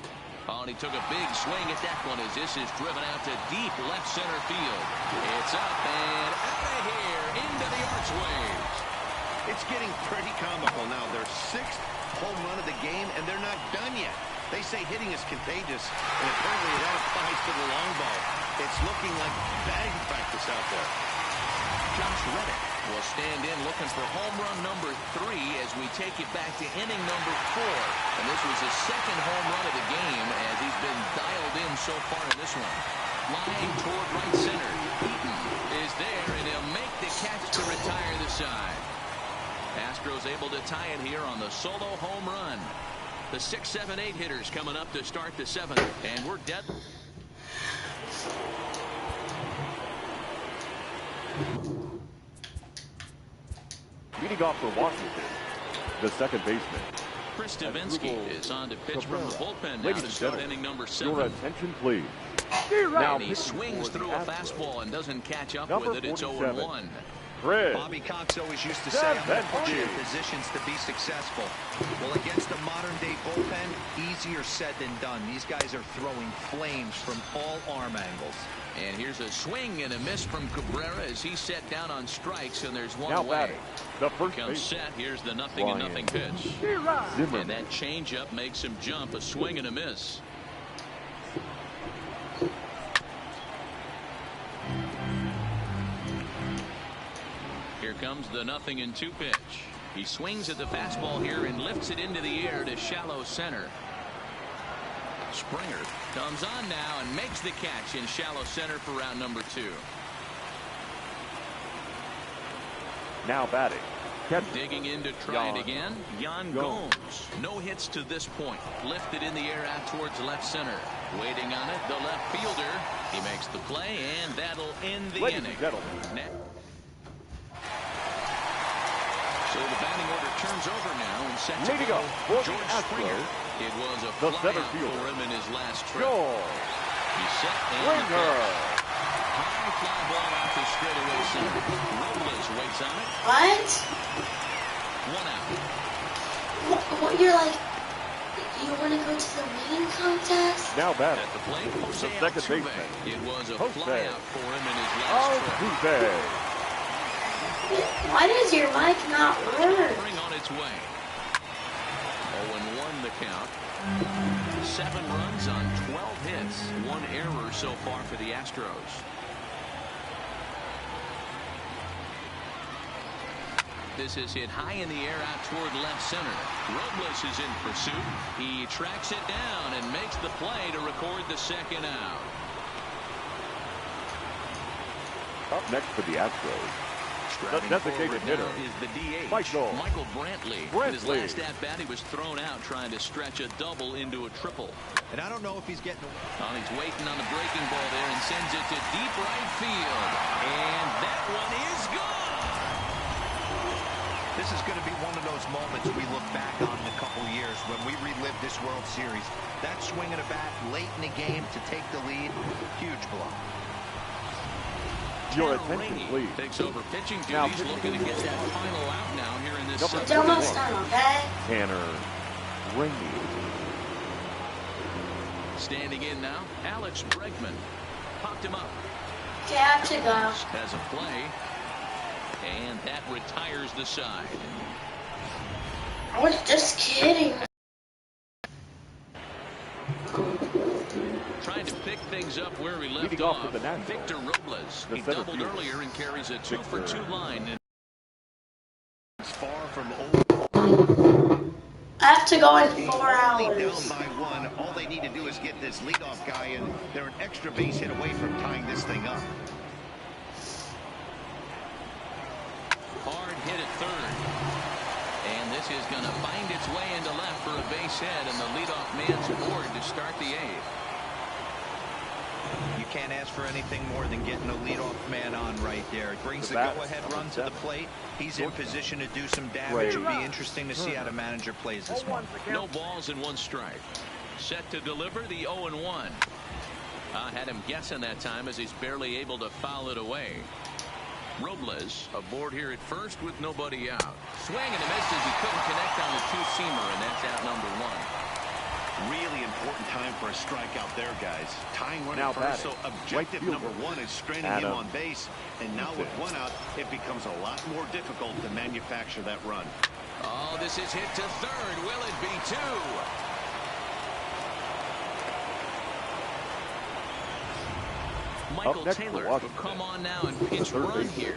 [SPEAKER 3] Oh, and he took a big swing at that one as this is driven out to deep left center field. It's up and out of here into the archways.
[SPEAKER 6] It's getting pretty comical now. Their 6th home run of the game, and they're not done yet. They say hitting is contagious, and apparently that applies to the long ball. It's looking like batting practice out there.
[SPEAKER 3] Josh Reddick will stand in looking for home run number 3 as we take it back to inning number 4. And this was his second home run of the game as he's been dialed in so far in this one. Line toward right center. Eaton is there, and he'll make the catch to retire the side. Astros able to tie it here on the solo home run. The 6, 7, 8 hitters coming up to start the 7th, and we're dead.
[SPEAKER 5] Leading off for Washington, the second baseman.
[SPEAKER 3] Chris Davinsky is on to pitch from the bullpen now
[SPEAKER 5] Ladies
[SPEAKER 3] to
[SPEAKER 5] and
[SPEAKER 3] start
[SPEAKER 5] gentlemen,
[SPEAKER 3] inning number 7.
[SPEAKER 5] your attention, please.
[SPEAKER 3] And he swings through a fastball and doesn't catch up with it. It's 0-1.
[SPEAKER 4] Bobby Cox always used to say, I'm going to put you in positions to be successful. Well, against a modern-day bullpen, easier said than done. These guys are throwing flames from all arm angles.
[SPEAKER 3] And here's a swing and a miss from Cabrera as he's set down on strikes, and there's one
[SPEAKER 5] Now
[SPEAKER 3] away.
[SPEAKER 5] batting, the first
[SPEAKER 3] Comes
[SPEAKER 5] base.
[SPEAKER 3] set. Here's the 0-0 pitch.
[SPEAKER 5] Zimmerman.
[SPEAKER 3] And that changeup makes him jump. A swing and a miss. Here comes the 0-2 pitch. He swings at the fastball here and lifts it into the air to shallow center. Springer comes on now and makes the catch in shallow center for round number 2.
[SPEAKER 5] Now batting.
[SPEAKER 3] Digging in to try it again. Yan Gomes. No hits to this point. Lifted in the air out towards left center. Waiting on it, the left fielder. He makes the play, and that'll end the
[SPEAKER 5] Ladies
[SPEAKER 3] inning.
[SPEAKER 5] and gentlemen.
[SPEAKER 3] So the batting order turns over now and sets to
[SPEAKER 5] Leading
[SPEAKER 3] go.
[SPEAKER 5] up for the
[SPEAKER 3] George
[SPEAKER 5] Astros,
[SPEAKER 3] Springer. It was a
[SPEAKER 5] the
[SPEAKER 3] fly
[SPEAKER 5] center
[SPEAKER 3] out
[SPEAKER 5] fielder,
[SPEAKER 3] for him in his last trip.
[SPEAKER 5] George
[SPEAKER 3] He's set and
[SPEAKER 5] Springer.
[SPEAKER 3] high fly ball out to straightaway center. Robles waits on it.
[SPEAKER 1] What?
[SPEAKER 3] 1 out.
[SPEAKER 1] What you're like, you want to go to the reading contest?
[SPEAKER 5] Now batting.
[SPEAKER 3] At the plate,
[SPEAKER 5] The
[SPEAKER 3] Jose
[SPEAKER 5] second
[SPEAKER 3] Altuve.
[SPEAKER 5] baseman.
[SPEAKER 3] It was a
[SPEAKER 5] Jose.
[SPEAKER 3] fly out for him in his last trip.
[SPEAKER 5] Altuve.
[SPEAKER 1] Why does your mic not work?
[SPEAKER 3] Bring on its way. 0-1 the count. 7 runs on 12 hits. 1 error so far for the Astros. This is hit high in the air out toward left center. Robles is in pursuit. He tracks it down and makes the play to record the second out.
[SPEAKER 5] Up next for the Astros, the
[SPEAKER 3] Striding
[SPEAKER 5] designated
[SPEAKER 3] forward
[SPEAKER 5] hitter
[SPEAKER 3] now is the DH,
[SPEAKER 5] Michael
[SPEAKER 3] Brantley. In his
[SPEAKER 5] Brantley.
[SPEAKER 3] last at bat, he was thrown out trying to stretch a double into a triple.
[SPEAKER 4] And I don't know if he's getting...
[SPEAKER 3] He's waiting on the breaking ball there and sends it to deep right field. And that one is gone.
[SPEAKER 4] This is going to be one of those moments we look back on in a couple years when we relive this World Series. That swing of a bat late in the game to take the lead, huge blow.
[SPEAKER 5] Your
[SPEAKER 3] Tanner
[SPEAKER 5] attention,
[SPEAKER 3] Rainey
[SPEAKER 5] please.
[SPEAKER 3] takes over pitching
[SPEAKER 5] Now
[SPEAKER 3] duties, looking to get that final out now here in this
[SPEAKER 5] Number
[SPEAKER 1] It's
[SPEAKER 3] second.
[SPEAKER 1] almost done, okay?
[SPEAKER 5] Tanner Rainey.
[SPEAKER 3] Standing in now, Alex Bregman. Popped him up.
[SPEAKER 1] Okay, I have to go.
[SPEAKER 3] Has a play. And that retires the side.
[SPEAKER 1] I was just kidding.
[SPEAKER 3] Trying to pick things up where we left
[SPEAKER 5] Leading off
[SPEAKER 3] off.
[SPEAKER 5] for the Nationals,
[SPEAKER 3] Victor Robles.
[SPEAKER 5] the
[SPEAKER 3] He
[SPEAKER 5] center
[SPEAKER 3] doubled
[SPEAKER 5] fielder.
[SPEAKER 3] earlier and carries a 2-for-2 line.
[SPEAKER 6] It's far from over.
[SPEAKER 1] I have to go in 4
[SPEAKER 6] Only
[SPEAKER 1] hours.
[SPEAKER 6] down by 1. All they need to do is get this leadoff guy, and they're an extra base hit away from tying this thing up.
[SPEAKER 3] Hard hit at third. And this is going to find its way into left for a base hit, and the leadoff man's aboard to start the 8th.
[SPEAKER 4] You can't ask for anything more than getting a leadoff man on right there. It brings the go-ahead run to the plate. He's in position to do some damage. It'll be interesting to see how the manager plays this one.
[SPEAKER 3] No balls and 1 strike. Set to deliver the 0-1. Had him guessing that time as he's barely able to foul it away. Robles aboard here at first with nobody out. Swing and a miss as he couldn't connect on the 2-seamer, and that's out number 1.
[SPEAKER 6] Really important time for a strikeout there, guys. Tying run
[SPEAKER 5] Now
[SPEAKER 6] at first, so
[SPEAKER 5] batting,
[SPEAKER 6] objective
[SPEAKER 5] right
[SPEAKER 6] number
[SPEAKER 5] fielder,
[SPEAKER 6] 1 is straining
[SPEAKER 5] Adam
[SPEAKER 6] him on base. And now with 1 out, it becomes a lot more difficult to manufacture that run.
[SPEAKER 3] Oh, this is hit to third. Will it be 2? Michael
[SPEAKER 5] next for
[SPEAKER 3] Taylor will
[SPEAKER 5] Washington,
[SPEAKER 3] come on now and pitch
[SPEAKER 5] third
[SPEAKER 3] run
[SPEAKER 5] base.
[SPEAKER 3] here.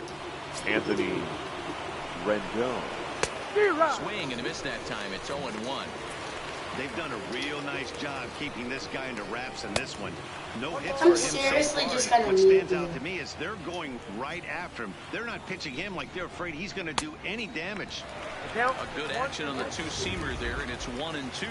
[SPEAKER 5] Anthony Rendon.
[SPEAKER 3] Swing and a miss that time. It's 0-1.
[SPEAKER 6] They've done a real nice job keeping this guy into wraps in this one. No hits
[SPEAKER 1] I'm
[SPEAKER 6] for him
[SPEAKER 1] seriously
[SPEAKER 6] so far.
[SPEAKER 1] just gonna
[SPEAKER 6] What stands
[SPEAKER 1] leave
[SPEAKER 6] out
[SPEAKER 1] you.
[SPEAKER 6] to me is they're going right after him. They're not pitching him like they're afraid he's going to do any damage.
[SPEAKER 3] A good action on the 2-seamer there, and it's 1-2.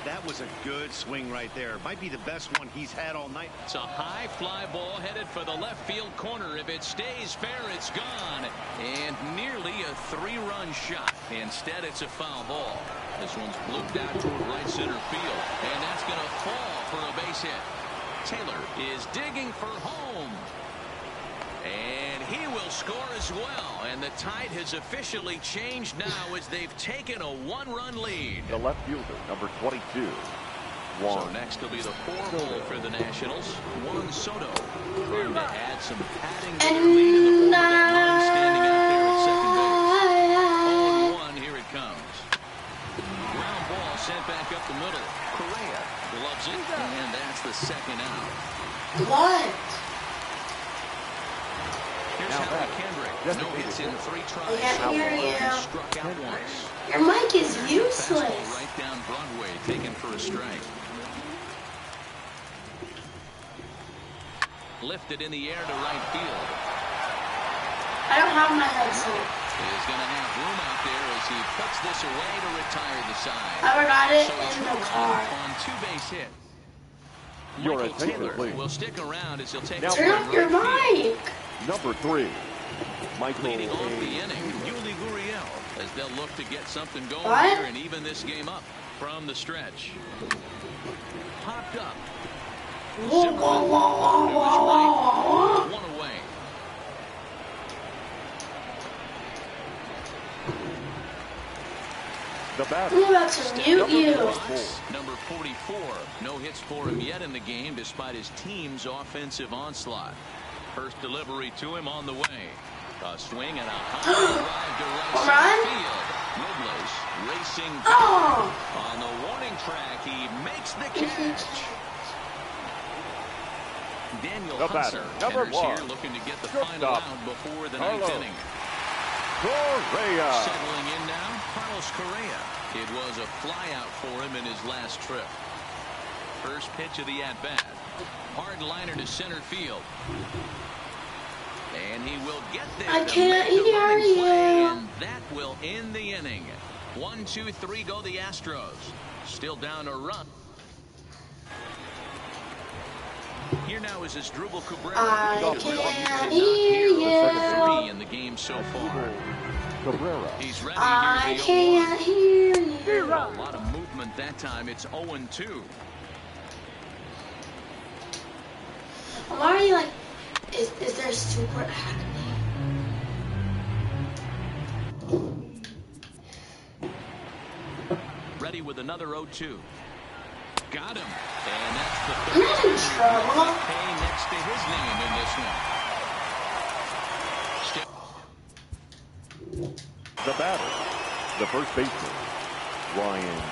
[SPEAKER 6] That was a good swing right there. Might be the best one he's had all night.
[SPEAKER 3] It's a high fly ball headed for the left field corner. If it stays fair, it's gone. And nearly a 3-run shot. Instead, it's a foul ball. This one's blooped out toward right center field. And that's going to fall for a base hit. Taylor is digging for home. And he will score as well. And the tide has officially changed now as they've taken a 1-run lead.
[SPEAKER 5] The left fielder, number 22.
[SPEAKER 3] So next will be the 4-hole for the Nationals. Juan Soto trying to add some padding to their lead in the form of that run standing out there at second base. 0-1, here it comes. Ground ball sent back up the middle. Correa gloves it, and that's the second out.
[SPEAKER 1] What?
[SPEAKER 3] Here's
[SPEAKER 5] Now
[SPEAKER 3] Howie
[SPEAKER 5] back.
[SPEAKER 3] Kendrick. No hits in 3 tries.
[SPEAKER 1] I can't hear
[SPEAKER 3] He
[SPEAKER 1] you.
[SPEAKER 3] struck out once.
[SPEAKER 1] Your mic is
[SPEAKER 3] Fastball
[SPEAKER 1] useless.
[SPEAKER 3] right down Broadway, taken for a strike. Lifted in the air to right field.
[SPEAKER 1] I don't have my headset.
[SPEAKER 3] Is going to have room out there as he puts this away to retire the side.
[SPEAKER 1] I forgot it
[SPEAKER 3] So
[SPEAKER 1] in
[SPEAKER 3] a
[SPEAKER 1] the car.
[SPEAKER 3] on 2-base hit.
[SPEAKER 5] Your
[SPEAKER 3] Michael
[SPEAKER 5] attention,
[SPEAKER 3] Taylor
[SPEAKER 5] please.
[SPEAKER 3] will stick around as he'll take
[SPEAKER 5] Now
[SPEAKER 3] a
[SPEAKER 1] Turn
[SPEAKER 3] swing
[SPEAKER 1] off your
[SPEAKER 3] right field.
[SPEAKER 1] mic.
[SPEAKER 5] Number 3. Michael
[SPEAKER 3] Leading off the
[SPEAKER 5] A.
[SPEAKER 3] inning, Yuli Gurriel, as they'll look to get something going
[SPEAKER 1] What?
[SPEAKER 3] here and even this game up from the stretch. Popped up.
[SPEAKER 1] Whoa, whoa, whoa, whoa, whoa, whoa, whoa.
[SPEAKER 5] The batter.
[SPEAKER 1] I'm about to mute you.
[SPEAKER 3] Number 44. No hits for him yet in the game despite his team's offensive onslaught. First delivery to him on the way. A swing and a high drive to right center field. Robles racing on the warning track. He makes the catch. Daniel Husser enters here looking to get the final out before the ninth inning.
[SPEAKER 5] Correa.
[SPEAKER 3] Settling in now, Carlos Correa. It was a flyout for him in his last trip. First pitch of the at-bat. Hard liner to center field. And he will get there.
[SPEAKER 1] I can't hear you.
[SPEAKER 3] And that will end the inning. 1, 2, 3 go the Astros. Still down a run. Here now is Asdrubal Cabrera.
[SPEAKER 1] I can't hear you.
[SPEAKER 3] 3 in the game so far.
[SPEAKER 5] Cabrera.
[SPEAKER 3] He's ready.
[SPEAKER 1] I can't hear you.
[SPEAKER 3] A lot of movement that time. It's 0-2.
[SPEAKER 1] I'm already like, is there super acne?
[SPEAKER 3] Ready with another 0-2. Got him. And that's the
[SPEAKER 1] I'm not in trouble.
[SPEAKER 3] Pay next to his name in this one.
[SPEAKER 5] The batter. The first baseman. Ryan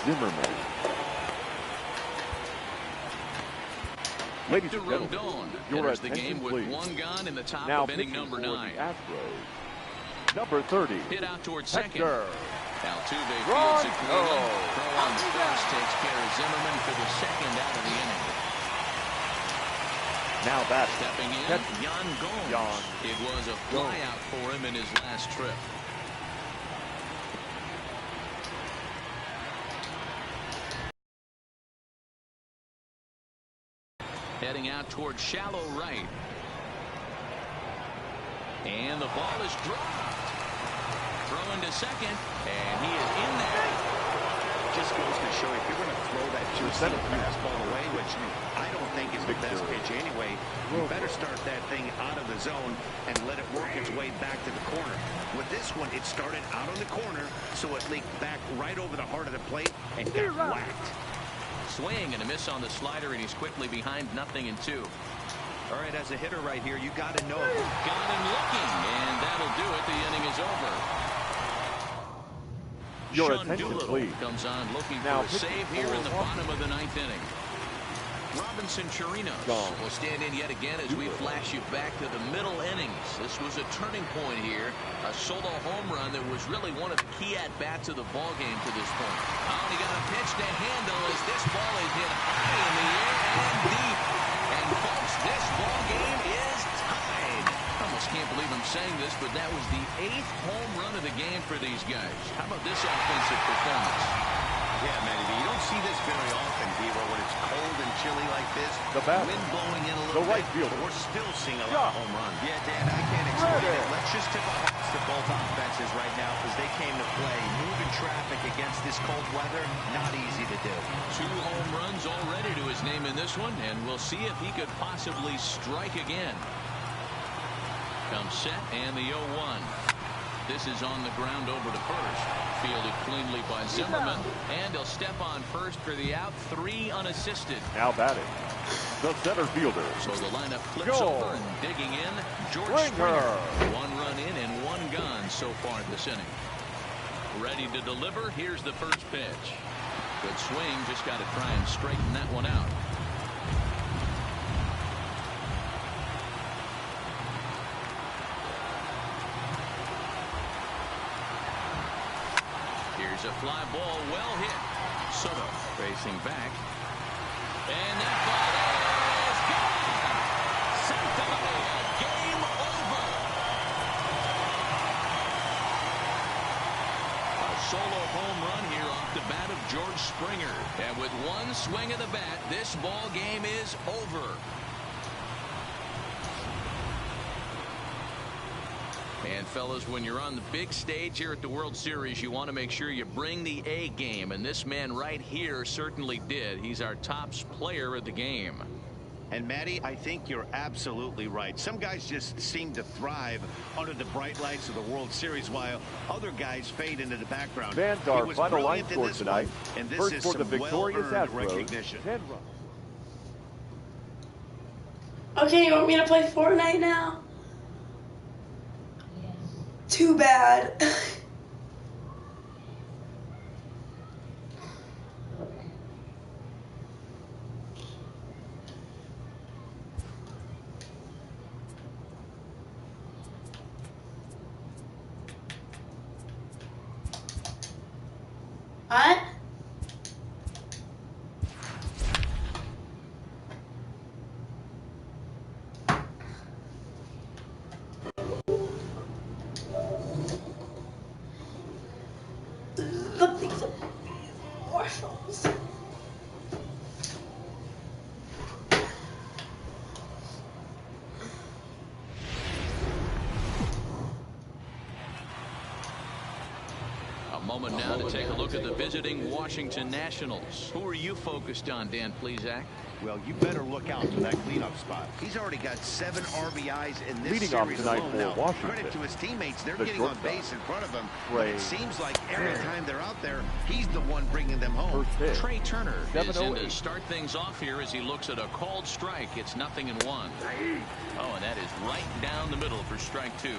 [SPEAKER 5] Zimmerman. Ladies and gentlemen, your
[SPEAKER 3] the game
[SPEAKER 5] attention
[SPEAKER 3] with
[SPEAKER 5] please.
[SPEAKER 3] 1 gone in the top
[SPEAKER 5] Now
[SPEAKER 3] of inning number 9.
[SPEAKER 5] Astros. Number 30.
[SPEAKER 3] Hit out towards second.
[SPEAKER 5] Hector.
[SPEAKER 3] Altuve fields it cleanly. Throw on the first takes care of Zimmerman for the second out of the inning.
[SPEAKER 5] Now back.
[SPEAKER 3] Stepping in, Yan Gomes. It was a flyout for him in his last trip. Heading out towards shallow right. And the ball is dropped. Throwing to second, and he is in there.
[SPEAKER 6] Just goes to show you, if you're going to throw that two-seam fastball away, which I don't think is the best pitch anyway, you better start that thing out of the zone and let it work its way back to the corner. With this one, it started out on the corner, so it leaked back right over the heart of the plate and got whacked.
[SPEAKER 3] Swing and a miss on the slider, and he's quickly behind 0-2.
[SPEAKER 4] All right, as a hitter right here, you got to know.
[SPEAKER 3] Got him looking, and that'll do it. The inning is over.
[SPEAKER 5] Your
[SPEAKER 3] Sean
[SPEAKER 5] attention,
[SPEAKER 3] Doolittle
[SPEAKER 5] please.
[SPEAKER 3] comes on looking
[SPEAKER 5] Now
[SPEAKER 3] for a save here in the bottom of the 9th inning. Robinson Chirinos will stand in yet again as we flash you back to the middle innings. This was a turning point here. A solo home run that was really one of the key at-bats of the ball game to this point. Oh, and he got a pitch to handle as this ball is hit high in the air and deep. And folks, this ball game is tied. I almost can't believe I'm saying this, but that was the 8th home run of the game for these guys. How about this offensive performance?
[SPEAKER 6] Yeah, Manny, you don't see this very often, Hero, when it's cold and chilly like this.
[SPEAKER 5] The batter.
[SPEAKER 6] Wind blowing in a little
[SPEAKER 5] right
[SPEAKER 6] bit,
[SPEAKER 5] fielder.
[SPEAKER 6] but we're still seeing a lot of home runs. Yeah, Dan, I can't explain it. Let's just tip our hats to both offenses right now because they came to play. Moving traffic against this cold weather, not easy to do.
[SPEAKER 3] 2 home runs already to his name in this one, and we'll see if he could possibly strike again. Comes set, and the 0-1. This is on the ground over to first. Fielded cleanly by Zimmerman. And he'll step on first for the out. 3 unassisted.
[SPEAKER 5] Now batting. The center fielder.
[SPEAKER 3] So the lineup flips over and digging in. George Springer. 1 run in and 1 gone so far this inning. Ready to deliver. Here's the first pitch. Good swing. Just got to try and straighten that one out. Here's a fly ball, well hit. Soto facing back. And that ball is gone. Santander, game over. A solo home run here off the bat of George Springer. And with 1 swing of the bat, this ball game is over. And fellas, when you're on the big stage here at the World Series, you want to make sure you bring the A game. And this man right here certainly did. He's our top player of the game.
[SPEAKER 6] And Maddie, I think you're absolutely right. Some guys just seem to thrive under the bright lights of the World Series, while other guys fade into the background.
[SPEAKER 5] Fans
[SPEAKER 6] He
[SPEAKER 5] our
[SPEAKER 6] was
[SPEAKER 5] final line
[SPEAKER 6] brilliant in
[SPEAKER 5] score
[SPEAKER 6] this
[SPEAKER 5] tonight.
[SPEAKER 6] one, and this
[SPEAKER 5] First
[SPEAKER 6] is
[SPEAKER 5] for the
[SPEAKER 6] some
[SPEAKER 5] victorious
[SPEAKER 6] well-earned
[SPEAKER 5] Astros,
[SPEAKER 6] recognition.
[SPEAKER 5] 10 runs.
[SPEAKER 1] Okay, you want me to play Fortnite now? Too bad. What? Look, these are morsels.
[SPEAKER 3] A moment now to take a look at the visiting Washington Nationals. Who are you focused on, Dan Plesac?
[SPEAKER 6] Well, you better look out for that cleanup spot. He's already got 7 RBIs in this
[SPEAKER 5] Leading off
[SPEAKER 6] series
[SPEAKER 5] tonight
[SPEAKER 6] alone.
[SPEAKER 5] for
[SPEAKER 6] Now,
[SPEAKER 5] Washington,
[SPEAKER 6] credit to his teammates. They're
[SPEAKER 5] the
[SPEAKER 6] getting on
[SPEAKER 5] shortstop,
[SPEAKER 6] base in front of him.
[SPEAKER 5] Trey
[SPEAKER 6] But it seems like every time they're out there, he's the one bringing them home.
[SPEAKER 5] First pitch.
[SPEAKER 3] Trey Turner is in to
[SPEAKER 5] 7-0.
[SPEAKER 3] start things off here as he looks at a called strike. It's 0-1. Oh, and that is right down the middle for strike 2.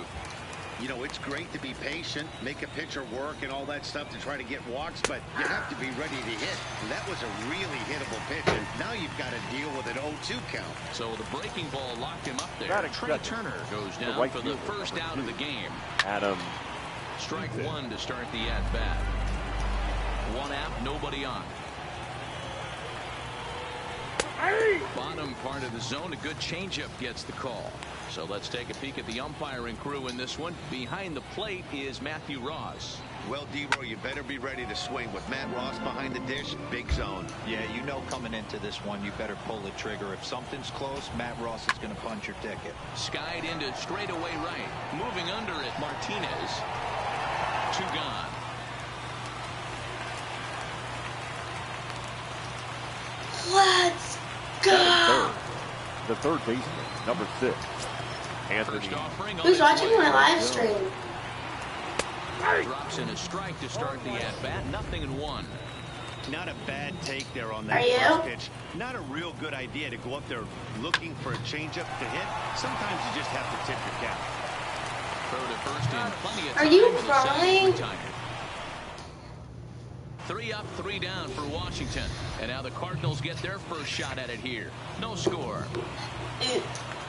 [SPEAKER 6] You know, it's great to be patient, make a pitcher work and all that stuff to try to get walks, but you have to be ready to hit. That was a really hittable pitch, and now you've got to deal with an 0-2 count.
[SPEAKER 3] So the breaking ball locked him up there.
[SPEAKER 5] Batting
[SPEAKER 3] Trey
[SPEAKER 5] second.
[SPEAKER 3] Turner goes down
[SPEAKER 5] right
[SPEAKER 3] for the
[SPEAKER 5] fielder,
[SPEAKER 3] first
[SPEAKER 5] number
[SPEAKER 3] out
[SPEAKER 5] 2.
[SPEAKER 3] of the game.
[SPEAKER 5] Adam.
[SPEAKER 3] Strike 1 to start the at-bat. 1 out, nobody on. Bottom part of the zone, a good changeup gets the call. So let's take a peek at the umpiring crew in this one. Behind the plate is Matthew Ross.
[SPEAKER 6] Well, D-Roy, you better be ready to swing. With Matt Ross behind the dish, big zone.
[SPEAKER 4] Yeah, you know coming into this one, you better pull the trigger. If something's close, Matt Ross is going to punch your ticket.
[SPEAKER 3] Skied into straightaway right. Moving under it, Martinez. 2 gone.
[SPEAKER 1] Let's go.
[SPEAKER 5] The third baseman, number 6. Anthony.
[SPEAKER 3] First offering on
[SPEAKER 1] Who's
[SPEAKER 3] its
[SPEAKER 1] watching
[SPEAKER 3] way.
[SPEAKER 1] my live stream?
[SPEAKER 3] Drops in a strike to start the at-bat. 0-1.
[SPEAKER 6] Not a bad take there on
[SPEAKER 1] Are
[SPEAKER 6] that
[SPEAKER 1] you?
[SPEAKER 6] first pitch. Not a real good idea to go up there looking for a changeup to hit. Sometimes you just have to tip your cap.
[SPEAKER 3] Throw to first in plenty of
[SPEAKER 1] Are
[SPEAKER 3] time.
[SPEAKER 1] you
[SPEAKER 3] and the side is
[SPEAKER 1] crying?
[SPEAKER 3] retired. 3 up, 3 down for Washington. And now the Cardinals get their first shot at it here. No score.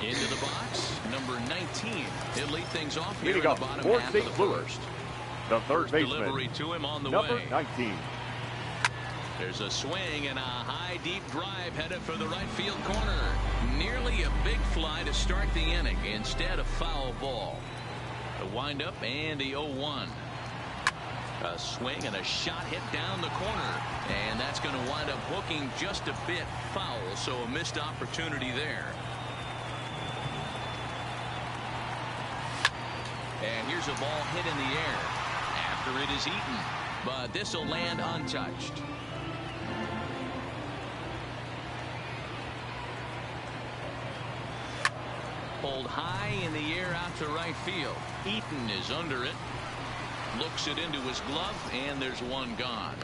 [SPEAKER 3] Into the box, number 19. He'll lead things off here in the bottom half of the first.
[SPEAKER 5] The third baseman,
[SPEAKER 3] Delivery to him on the
[SPEAKER 5] number
[SPEAKER 3] way.
[SPEAKER 5] 19.
[SPEAKER 3] There's a swing and a high, deep drive headed for the right field corner. Nearly a big fly to start the inning. Instead, a foul ball. A windup and the 0-1. A swing and a shot hit down the corner. And that's going to wind up hooking just a bit foul. So a missed opportunity there. And here's a ball hit in the air after it is eaten. But this will land untouched. Pulled high in the air out to right field. Eaton is under it. Looks it into his glove, and there's 1 gone.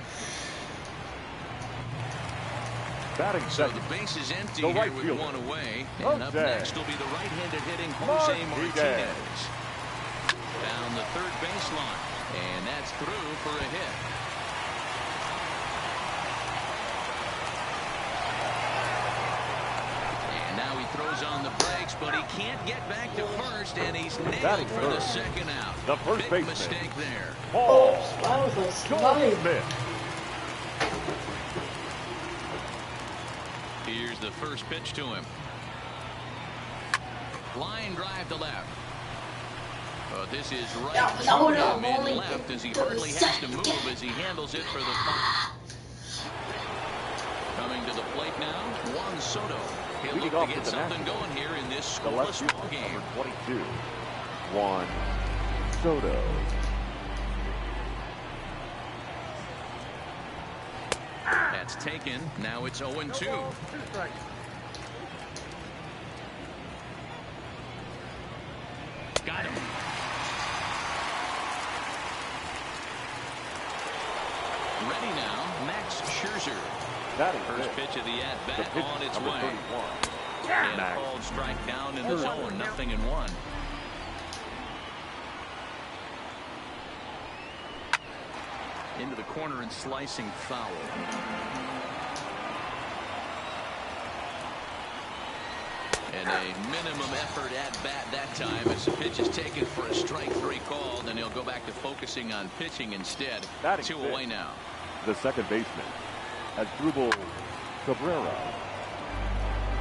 [SPEAKER 5] Batting
[SPEAKER 3] So
[SPEAKER 5] second,
[SPEAKER 3] the base is empty
[SPEAKER 5] the
[SPEAKER 3] here
[SPEAKER 5] right
[SPEAKER 3] with
[SPEAKER 5] fielder,
[SPEAKER 3] 1 away. And up
[SPEAKER 5] Jose
[SPEAKER 3] next will be the right-handed hitting Jose Martinez. Down the third baseline. And that's through for a hit. And now he throws on the brakes, but he can't get back to first, and he's nailed for the second out.
[SPEAKER 5] The first
[SPEAKER 3] Big
[SPEAKER 5] baseman.
[SPEAKER 3] mistake there.
[SPEAKER 5] Paul
[SPEAKER 1] That was a slide.
[SPEAKER 5] Smith.
[SPEAKER 3] Here's the first pitch to him. Line drive to left. This is right
[SPEAKER 1] Yeah,
[SPEAKER 3] to
[SPEAKER 1] but
[SPEAKER 3] him in
[SPEAKER 1] only
[SPEAKER 3] left as he
[SPEAKER 1] the
[SPEAKER 3] hardly has to move
[SPEAKER 1] second.
[SPEAKER 3] as he handles it for the final. Coming to the plate now, Juan Soto. He'll
[SPEAKER 5] Leading
[SPEAKER 3] look
[SPEAKER 5] off
[SPEAKER 3] to get
[SPEAKER 5] for the
[SPEAKER 3] something
[SPEAKER 5] Nationals,
[SPEAKER 3] going here in this
[SPEAKER 5] the left
[SPEAKER 3] scoreless
[SPEAKER 5] fielder,
[SPEAKER 3] ball game.
[SPEAKER 5] number 22, Juan Soto.
[SPEAKER 3] That's taken. Now it's 0-2. Scherzer. First pitch of the at-bat on its way. And a called strike down in the zone, 0-1. Into the corner and slicing foul. And a minimum effort at bat that time as the pitch is taken for a strike 3 called, and he'll go back to focusing on pitching instead. 2 away now.
[SPEAKER 5] The second baseman, Asdrubal Cabrera.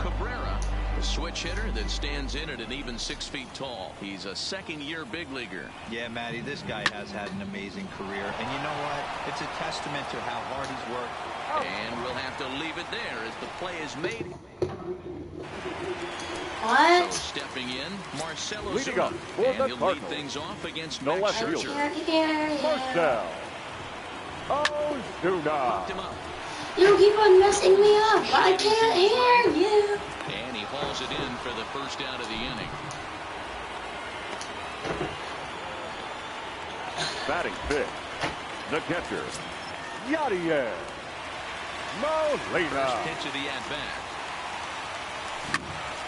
[SPEAKER 3] Cabrera, a switch hitter that stands in at an even 6 feet tall. He's a second-year big leaguer.
[SPEAKER 4] Yeah, Matty, this guy has had an amazing career. And you know what? It's a testament to how hard he's worked.
[SPEAKER 3] And we'll have to leave it there as the play is made.
[SPEAKER 1] What?
[SPEAKER 3] So stepping in, Marcelo
[SPEAKER 5] Leading
[SPEAKER 3] Zuna.
[SPEAKER 5] up for
[SPEAKER 3] And
[SPEAKER 5] the
[SPEAKER 3] he'll lead
[SPEAKER 5] Cardinals.
[SPEAKER 3] things off against
[SPEAKER 5] No
[SPEAKER 3] Max
[SPEAKER 5] left
[SPEAKER 3] Scherzer.
[SPEAKER 5] fielder. Marcel Ozuna.
[SPEAKER 3] Popped him up.
[SPEAKER 1] You keep on messing me up. I can't hear you.
[SPEAKER 3] And he hauls it in for the first out of the inning.
[SPEAKER 5] Batting fifth, the catcher, Yadier Molina.
[SPEAKER 3] First pitch of the at-bat.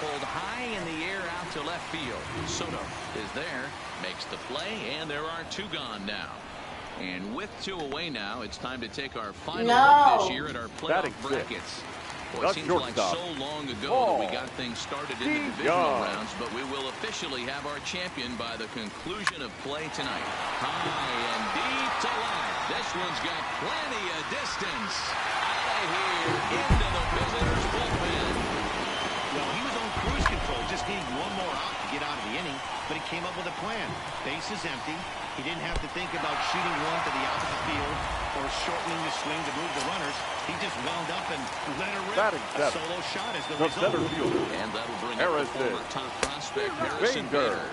[SPEAKER 3] Pulled high in the air out to left field. Soto is there, makes the play, and there are 2 gone now. And with 2 away now, it's time to take our final look this year at our playoff brackets. Well, it seems like so long ago that we got things started in the divisional rounds, but we will officially have our champion by the conclusion of play tonight. High and deep to left. This one's got plenty of distance. Out of here into the visitors' bullpen.
[SPEAKER 6] Well, he was on cruise control, just needing one more out to get out of the inning, but he came up with a plan. Base is empty. He didn't have to think about shooting one to the opposite field or shortening the swing to move the runners. He just wound up and let her rip. A solo shot is the result.
[SPEAKER 3] And that'll bring up the former top prospect Harrison Bader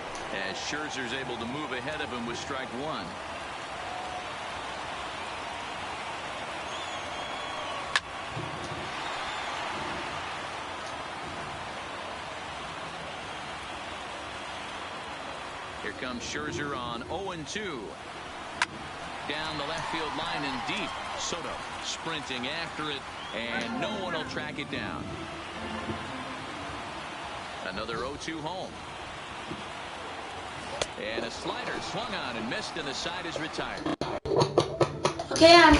[SPEAKER 3] as Scherzer's able to move ahead of him with strike 1. Here comes Scherzer on 0-2. Down the left field line and deep. Soto sprinting after it, and no one will track it down. Another 0-2 home. And a slider swung on and missed, and the side is retired.
[SPEAKER 1] Okay, I'm